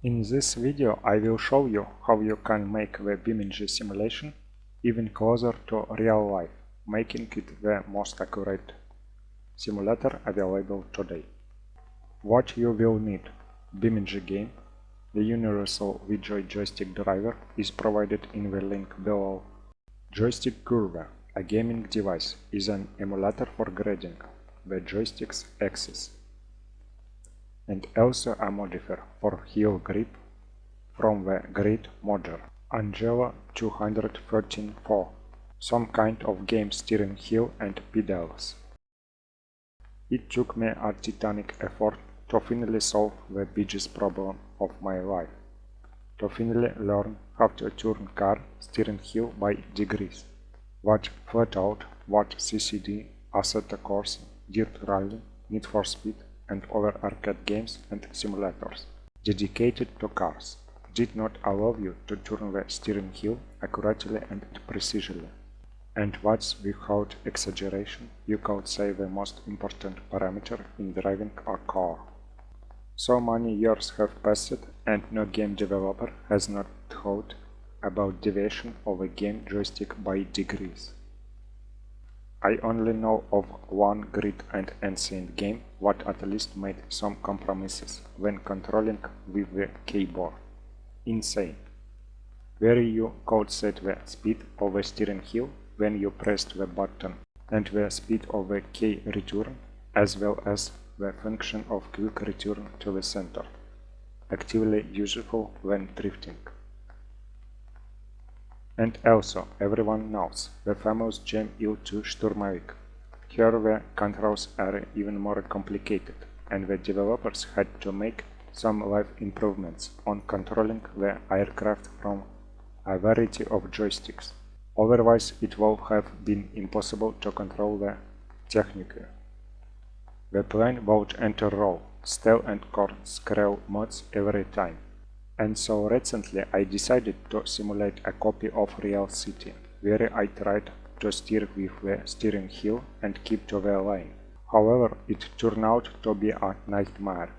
In this video I will show you how you can make the BeamNG simulation even closer to real life, making it the most accurate simulator available today. What you will need: BeamNG game. The universal VJ joystick driver is provided in the link below. Joystick Curve, a gaming device, is an emulator for grading the joystick's axis, and also a modifier for heel grip from the grid module. Angela 213.4, some kind of game steering wheel and pedals. It took me a titanic effort to finally solve the biggest problem of my life, to finally learn how to turn car steering wheel by degrees. What FlatOut, what CCD, Assetto Corsa, Dirt Rally, Need for Speed and other arcade games and simulators dedicated to cars did not allow you to turn the steering wheel accurately and precisely. And what's, without exaggeration, you could say the most important parameter in driving a car. So many years have passed and no game developer has not thought about deviation of a game joystick by degrees. I only know of one great and ancient game what at least made some compromises when controlling with the keyboard. Insane. Where you could set the speed of the steering wheel when you pressed the button and the speed of the key return, as well as the function of quick return to the center, actively useful when drifting. And also, everyone knows the famous Gem Il2 Штурмовик. Here the controls are even more complicated, and the developers had to make some live improvements on controlling the aircraft from a variety of joysticks. Otherwise it would have been impossible to control the Technique. The plane would enter roll, stall and core scroll modes every time. And so recently I decided to simulate a copy of real city, where I tried to steer with the steering wheel and keep to the lane. However, it turned out to be a nightmare.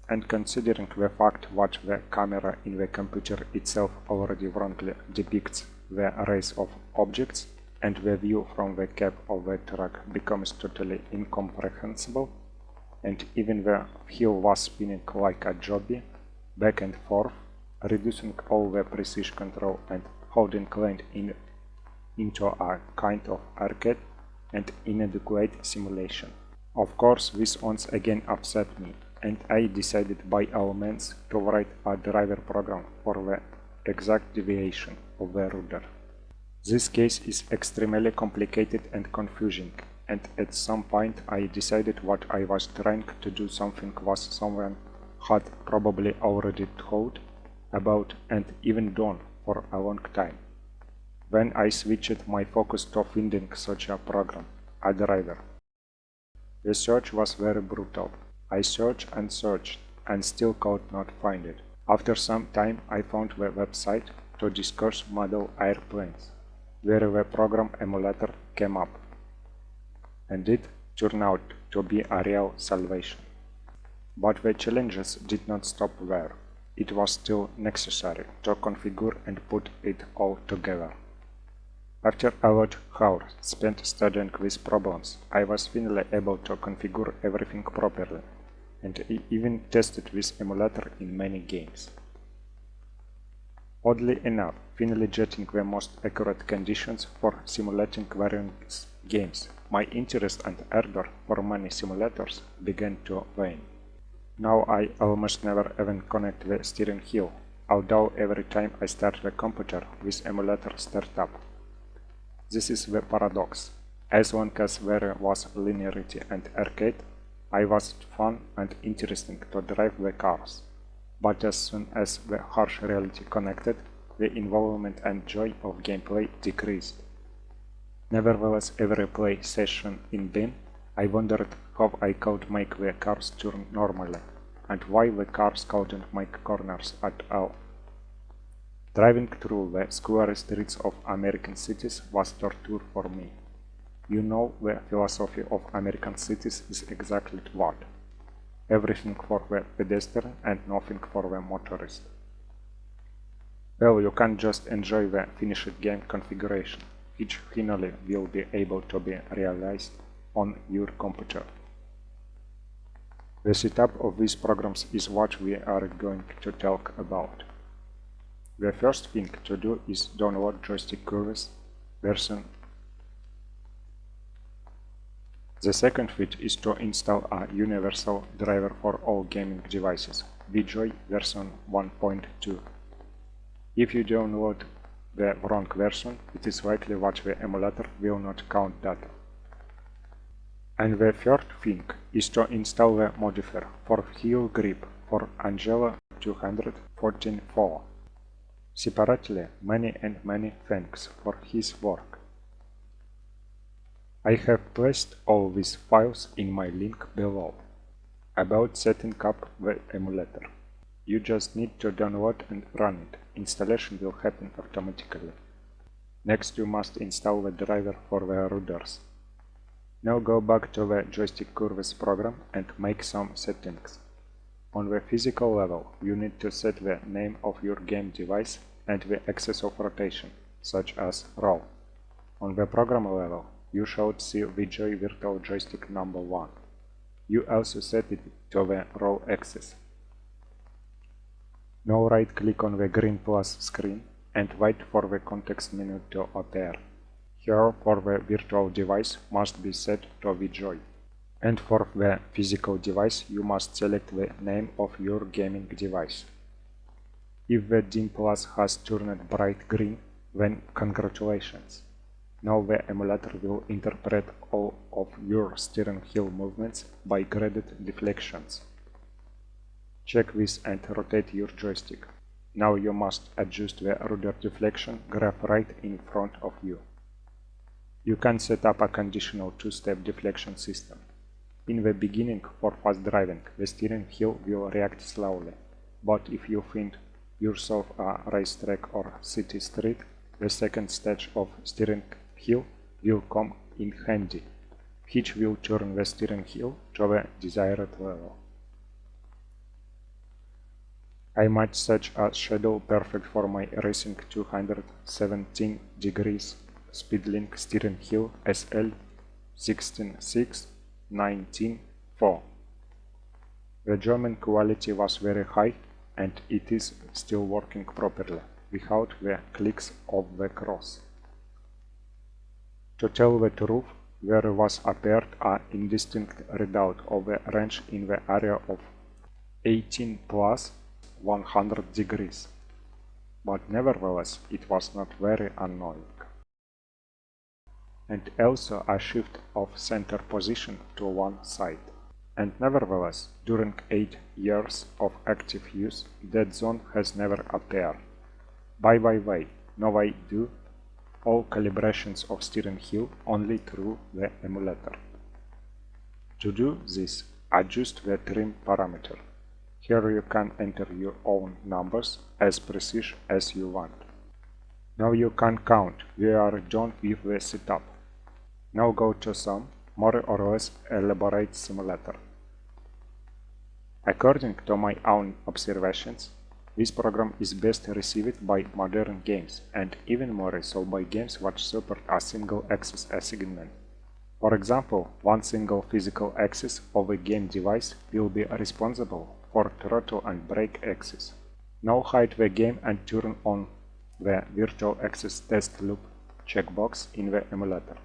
And considering the fact that the camera in the computer itself already wrongly depicts the race of objects, and the view from the cab of the truck becomes totally incomprehensible, and even the wheel was spinning like a jockey, back and forth, reducing all the precision control and holding land into a kind of arcade and inadequate simulation. Of course, this once again upset me, and I decided by all means to write a driver program for the exact deviation of the rudder. This case is extremely complicated and confusing, and at some point I decided what I was trying to do something was someone had probably already thought about and even done for a long time. When I switched my focus to finding such a program, a driver. The search was very brutal. I searched and still could not find it. After some time I found the website to discuss model airplanes, where the program emulator came up. And it turned out to be a real salvation. But the challenges did not stop there. It was still necessary to configure and put it all together. After a lot of hours spent studying these problems, I was finally able to configure everything properly, and even tested this emulator in many games. Oddly enough, finally getting the most accurate conditions for simulating various games, my interest and ardor for many simulators began to wane. Now I almost never even connect the steering wheel, although every time I start the computer with emulator startup. This is the paradox. As long as there was linearity and arcade, I was fun and interesting to drive the cars. But as soon as the harsh reality connected, the involvement and joy of gameplay decreased. Nevertheless, every play session in Beam, I wondered how I could make the cars turn normally, and why the cars couldn't make corners at all. Driving through the square streets of American cities was torture for me. You know, the philosophy of American cities is exactly what? everything for the pedestrian and nothing for the motorist. Well, you can't just enjoy the finished game configuration, which finally will be able to be realized on your computer. The setup of these programs is what we are going to talk about. The first thing to do is download joystick curves version. The second thing is to install a universal driver for all gaming devices, BeamNG version 1.2. If you download the wrong version, it is likely that the emulator will not count data. And the third thing is to install the modifier for heel grip for Angela 214.4. Separately, many thanks for his work. I have placed all these files in my link below. About setting up the emulator. You just need to download and run it. Installation will happen automatically. Next you must install the driver for the ruders. Now go back to the joystick curves program and make some settings. On the physical level, you need to set the name of your game device and the axis of rotation, such as roll. On the program level, you should see BeamNG virtual joystick number 1. You also set it to the roll axis. Now right-click on the green plus screen and wait for the context menu to appear. Here for the virtual device must be set to BeamNG. And for the physical device you must select the name of your gaming device. If the dim plus has turned bright green, then congratulations. Now the emulator will interpret all of your steering wheel movements by graded deflections. Check this and rotate your joystick. Now you must adjust the rudder deflection graph right in front of you. You can set up a conditional two-step deflection system. In the beginning, for fast driving, the steering wheel will react slowly, but if you find yourself a racetrack or city street, the second stage of steering wheel will come in handy, which will turn the steering wheel to the desired level. I might set a schedule perfect for my racing 217 degrees Speedlink steering wheel SL 16619.4. The German quality was very high and it is still working properly, without the clicks of the cross. To tell the truth, there was appeared an indistinct readout of the range in the area of 18 plus 100 degrees, but nevertheless it was not very annoying. And also a shift of center position to one side. And nevertheless, during 8 years of active use, that zone has never appeared. By the way, now I do all calibrations of steering wheel only through the emulator. To do this, adjust the trim parameter. Here you can enter your own numbers as precise as you want. Now you can count. We are done with the setup. Now go to some more or less elaborate simulator. According to my own observations, this program is best received by modern games and even more so by games which support a single axis assignment. For example, one single physical axis of a game device will be responsible for throttle and brake axis. Now hide the game and turn on the virtual axis test loop checkbox in the emulator.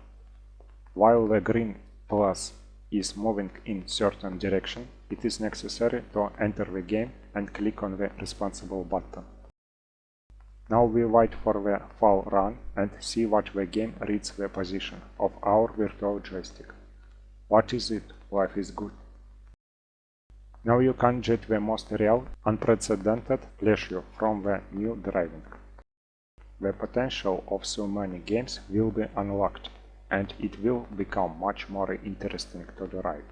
While the green plus is moving in certain direction, it is necessary to enter the game and click on the responsible button. Now we wait for the full run and see what the game reads the position of our virtual joystick. What is it? Life is good. Now you can get the most real, unprecedented pleasure from the new driving. The potential of so many games will be unlocked, and it will become much more interesting to drive.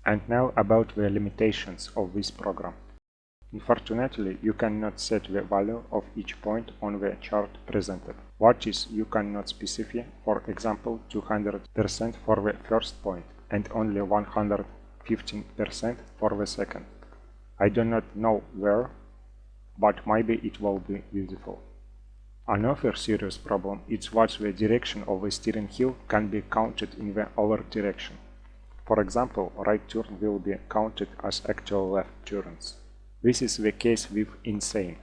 And now about the limitations of this program. Unfortunately, you cannot set the value of each point on the chart presented. What is, you cannot specify, for example, 200% for the first point and only 150% 15% for the second. I do not know where, but maybe it will be useful. Another serious problem is what the direction of the steering wheel can be counted in the other direction. For example, right turn will be counted as actual left turns. This is the case with Insane,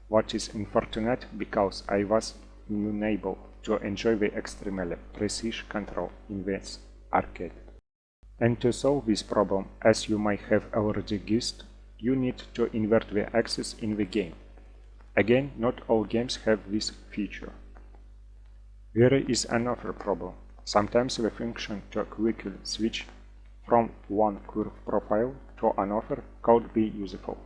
what is unfortunate because I was unable to enjoy the extremely precise control in this arcade. And to solve this problem, as you might have already guessed, you need to invert the axis in the game. Again, not all games have this feature. There is another problem. Sometimes the function to quickly switch from one curve profile to another could be useful.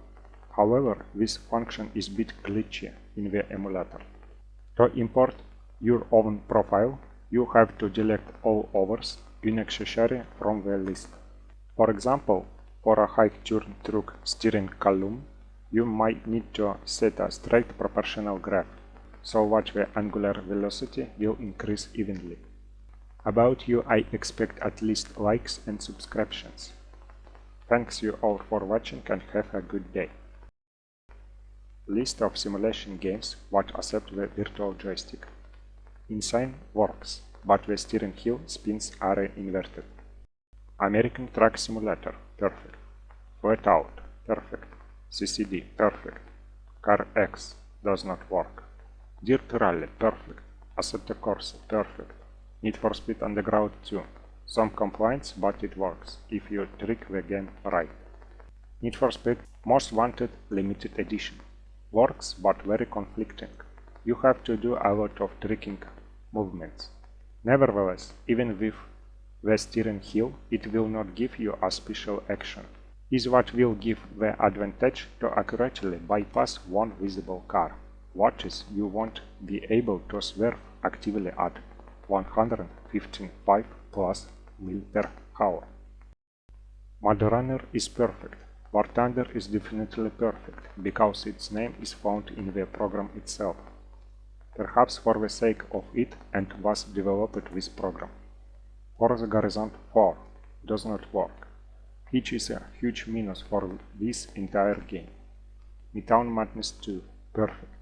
However, this function is a bit glitchy in the emulator. To import your own profile, you have to delete all others unnecessary from the list. For example, for a high turn truck steering column, you might need to set a straight proportional graph, so that the angular velocity will increase evenly. About you, I expect at least likes and subscriptions. Thanks you all for watching and have a good day. List of simulation games what accept the virtual joystick. Insane works, but the steering wheel spins are inverted. American Truck Simulator, perfect. FlatOut, perfect. CCD, perfect. Car X, does not work. Dirt Rally, perfect. Assetto Corsa, perfect. Need for Speed Underground 2, some complaints, but it works, if you trick the game right. Need for Speed Most Wanted Limited Edition, works but very conflicting. You have to do a lot of tricking movements. Nevertheless, even with the steering wheel, it will not give you a special action. Is what will give the advantage to accurately bypass one visible car. What is you won't be able to swerve actively at 115.5 plus mph. Mudrunner is perfect. WarThunder is definitely perfect, because its name is found in the program itself. Perhaps for the sake of it and was developed with program. Forza Horizon 4 does not work, which is a huge minus for this entire game. Midtown Madness 2, perfect.